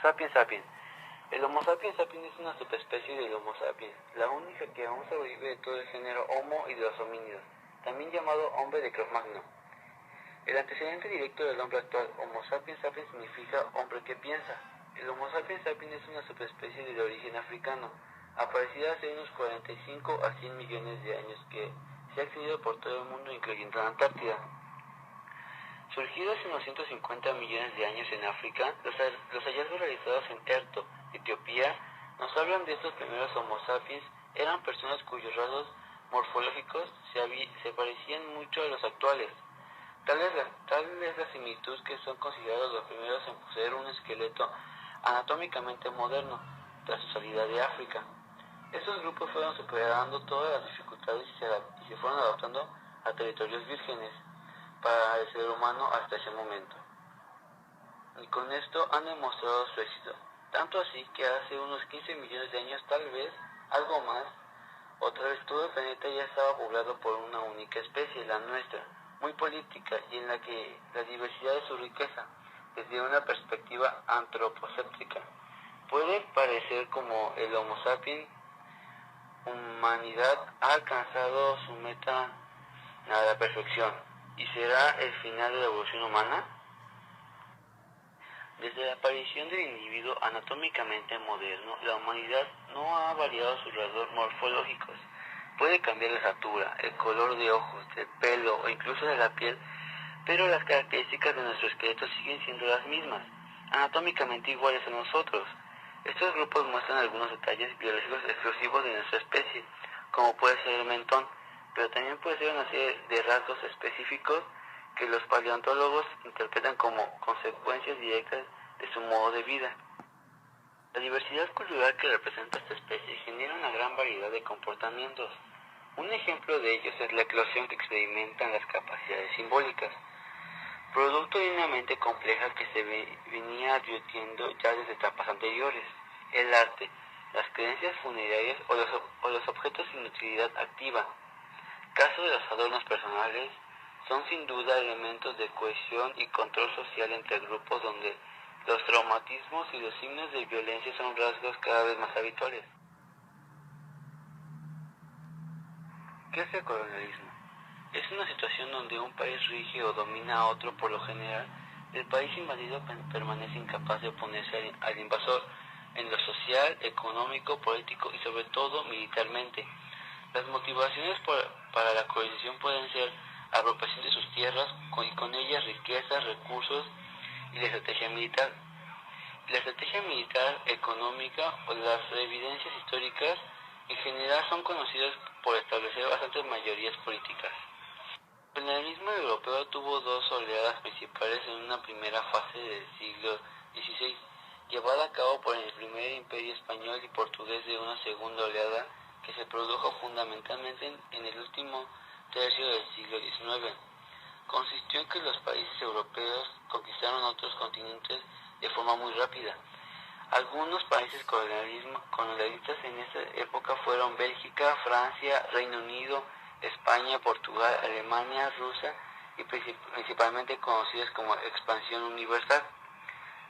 sapiens sapiens. El Homo sapiens sapiens es una subespecie del Homo sapiens, la única que aún sobrevive de todo el género Homo y de los homínidos, también llamado hombre de Cro-Magnon. El antecedente directo del hombre actual, Homo sapiens sapiens, significa hombre que piensa. El Homo sapiens sapiens es una subespecie de origen africano, aparecida hace unos 45 a 100 millones de años, que se ha extendido por todo el mundo, incluyendo la Antártida. Surgido hace unos 150 millones de años en África, los hallazgos realizados en Erto, Etiopía, nos hablan de estos primeros Homo sapiens. Eran personas cuyos rasgos morfológicos se parecían mucho a los actuales. Tal es la similitud que son considerados los primeros en poseer un esqueleto anatómicamente moderno, tras su salida de África. Estos grupos fueron superando todas las dificultades y se fueron adaptando a territorios vírgenes para el ser humano hasta ese momento. Y con esto han demostrado su éxito, tanto así que hace unos 15 millones de años, tal vez algo más, otra vez todo el planeta ya estaba poblado por una única especie, la nuestra, muy política y en la que la diversidad es su riqueza, desde una perspectiva antropocéntrica. Puede parecer como el Homo sapiens, humanidad ha alcanzado su meta a la perfección, y será el final de la evolución humana. Desde la aparición del individuo anatómicamente moderno, la humanidad no ha variado sus rasgos morfológicos. Puede cambiar la estatura, el color de ojos, del pelo o incluso de la piel, pero las características de nuestro esqueleto siguen siendo las mismas, anatómicamente iguales a nosotros. Estos grupos muestran algunos detalles biológicos exclusivos de nuestra especie, como puede ser el mentón, pero también puede ser una serie de rasgos específicos que los paleontólogos interpretan como consecuencias directas de su modo de vida. La diversidad cultural que representa esta especie genera una gran variedad de comportamientos. Un ejemplo de ellos es la eclosión que experimentan las capacidades simbólicas, producto de una mente compleja que se venía advirtiendo ya desde etapas anteriores. El arte, las creencias funerarias o los objetos sin utilidad activa, caso de los adornos personales, son sin duda elementos de cohesión y control social entre grupos donde los traumatismos y los signos de violencia son rasgos cada vez más habituales. ¿Qué es el colonialismo? Es una situación donde un país rige o domina a otro. Por lo general, el país invadido permanece incapaz de oponerse al invasor en lo social, económico, político y sobre todo militarmente. Las motivaciones para la colonización pueden ser apropiación de sus tierras y con ellas riquezas, recursos y la estrategia militar. La estrategia militar, económica o las evidencias históricas en general son conocidas por establecer bastantes mayorías políticas. El colonialismo europeo tuvo dos oleadas principales en una primera fase del siglo XVI, llevada a cabo por el primer imperio español y portugués, de una segunda oleada que se produjo fundamentalmente en el último tercio del siglo XIX. Consistió en que los países europeos conquistaron otros continentes de forma muy rápida. Algunos países colonialistas en esa época fueron Bélgica, Francia, Reino Unido, España, Portugal, Alemania, Rusia y principalmente conocidas como expansión universal.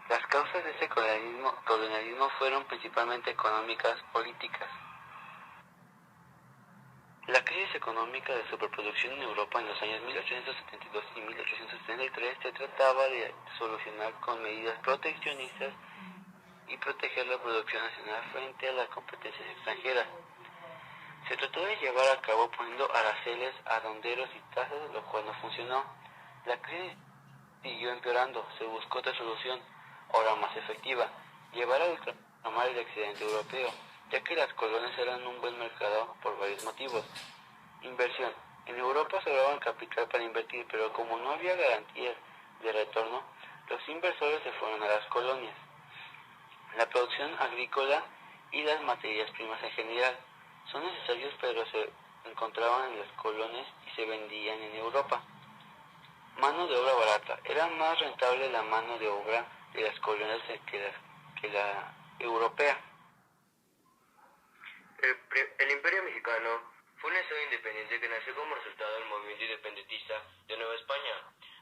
Las causas de este colonialismo fueron principalmente económicas, políticas. La crisis económica de superproducción en Europa en los años 1872 y 1873 se trataba de solucionar con medidas proteccionistas y proteger la producción nacional frente a las competencias extranjeras. Se trató de llevar a cabo poniendo aranceles a donderos y tasas, lo cual no funcionó. La crisis siguió empeorando. Se buscó otra solución, ahora más efectiva: llevar a ultramar el excedente europeo, ya que las colonias eran un buen mercado por varios motivos. Inversión. En Europa sobraban capital para invertir, pero como no había garantías de retorno, los inversores se fueron a las colonias. La producción agrícola y las materias primas en general son necesarios, pero se encontraban en las colonias y se vendían en Europa. Mano de obra barata. Era más rentable la mano de obra de las colonias que la europea. El Imperio Mexicano fue un estado independiente que nació como resultado del movimiento independentista de Nueva España.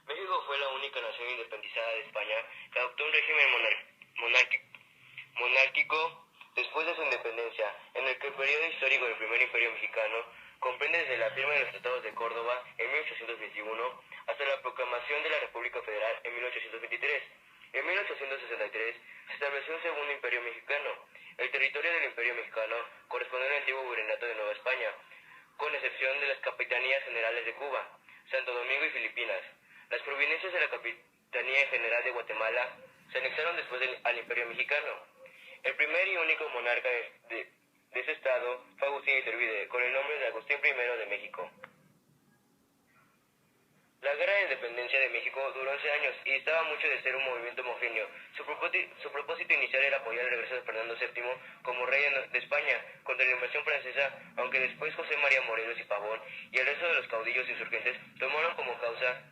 México fue la única nación independizada de España que adoptó un régimen monárquico después de su independencia, en el que el periodo histórico del primer imperio mexicano comprende desde la firma de los Tratados de Córdoba en 1821 hasta la proclamación de la República Federal en 1823. En 1863 se estableció un segundo imperio mexicano. El territorio del imperio mexicano corresponde al antiguo virreinato de Nueva España, con excepción de las capitanías generales de Cuba, Santo Domingo y Filipinas. Las provincias de la Capitanía General de Guatemala se anexaron después al imperio mexicano. El primer y único monarca de ese estado fue Agustín Iturbide, con el nombre de Agustín I de México. La Guerra de Independencia de México duró 11 años y distaba mucho de ser un movimiento homogéneo. Su propósito inicial era apoyar el regreso de Fernando VII como rey de España contra la invasión francesa, aunque después José María Morelos y Pavón y el resto de los caudillos insurgentes tomaron como causa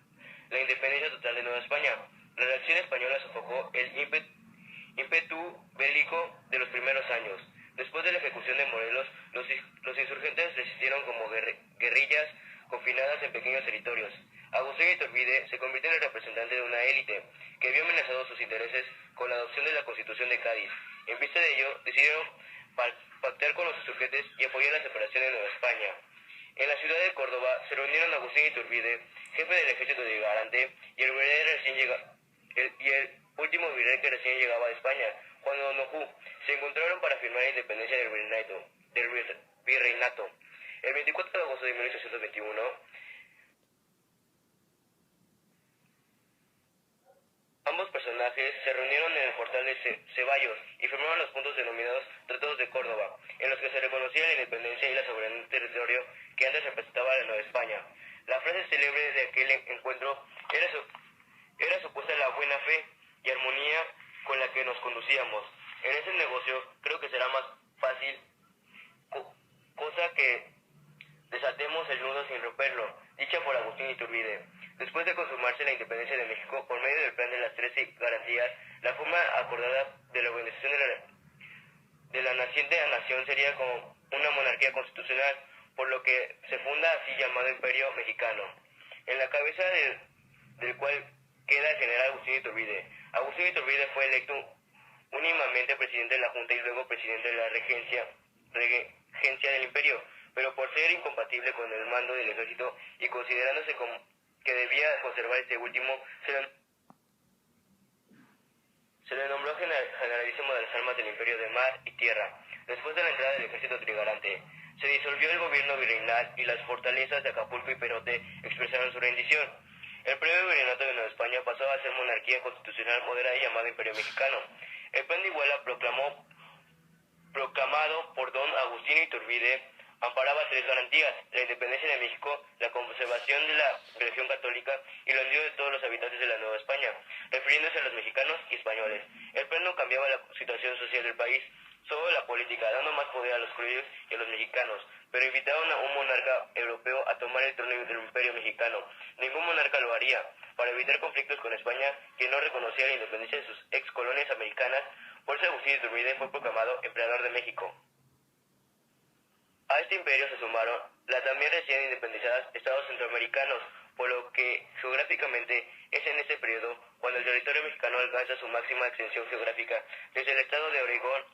la independencia total de Nueva España. La reacción española sofocó el ímpetu bélico de los primeros años. Después de la ejecución de Morelos, los insurgentes resistieron como guerrillas confinadas en pequeños territorios. Agustín Iturbide se convirtió en el representante de una élite que había amenazado sus intereses con la adopción de la Constitución de Cádiz. En vista de ello, decidieron pactar con los insurgentes y apoyar la separación de Nueva España. En la ciudad de Córdoba se reunieron Agustín Iturbide, jefe del ejército de Garante, y el último virrey que recién llegaba a España, Juan de Donojú. Se encontraron para firmar la independencia del virreinato. El 24 de agosto de 1821, ambos personajes se reunieron en el portal de Ceballos y firmaron los puntos denominados Tratados de Córdoba, en los que se reconocía la independencia y la soberanía del territorio que antes representaba la Nueva España. La frase célebre de aquel encuentro era supuesta la buena fe y armonía con la que nos conducíamos. En ese negocio creo que será más fácil, cosa que desatemos el nudo sin romperlo, dicha por Agustín Iturbide. Después de consumarse la independencia de México por medio del plan de las 13 garantías, la forma acordada de la organización de la naciente nación sería como una monarquía constitucional, por lo que se funda así llamado Imperio Mexicano, en la cabeza del cual queda el general Agustín Iturbide. Agustín Iturbide fue electo unánimemente presidente de la Junta y luego presidente de la regencia del imperio, pero por ser incompatible con el mando del ejército y considerándose como que debía conservar este último, se le nombró generalísimo de las armas del imperio de mar y tierra. Después de la entrada del ejército trigarante, se disolvió el gobierno virreinal y las fortalezas de Acapulco y Perote expresaron su rendición. El primer virreinato de Nueva España pasó a ser monarquía constitucional moderada y llamado Imperio Mexicano. El plan de Iguala proclamado por don Agustín Iturbide amparaba 3 garantías: la independencia de México, la conservación de la religión católica y la unión de todos los habitantes de la Nueva España, refiriéndose a los mexicanos y españoles. El plan no cambiaba la situación social del país, solo la política, dando más poder a los criollos y a los mexicanos, pero invitaron a un monarca europeo a tomar el trono del imperio mexicano. Ningún monarca lo haría. Para evitar conflictos con España, que no reconocía la independencia de sus ex colonias americanas, por eso Agustín Iturbide fue proclamado emperador de México. A este imperio se sumaron las también recién independizadas estados centroamericanos, por lo que geográficamente es en este periodo cuando el territorio mexicano alcanza su máxima extensión geográfica, desde el estado de Oregón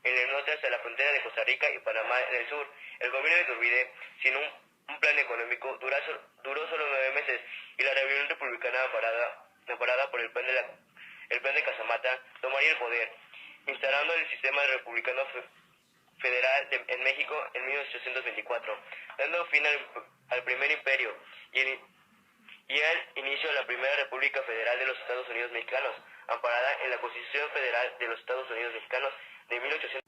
en el norte hasta la frontera de Costa Rica y Panamá en el sur. El gobierno de Iturbide, sin un plan económico, duró solo 9 meses, y la rebelión republicana amparada por el plan de Casamata tomaría el poder, instalando el sistema republicano federal en México en 1824, dando fin al primer imperio y el inicio de la primera República Federal de los Estados Unidos Mexicanos, amparada en la Constitución Federal de los Estados Unidos Mexicanos de 1824.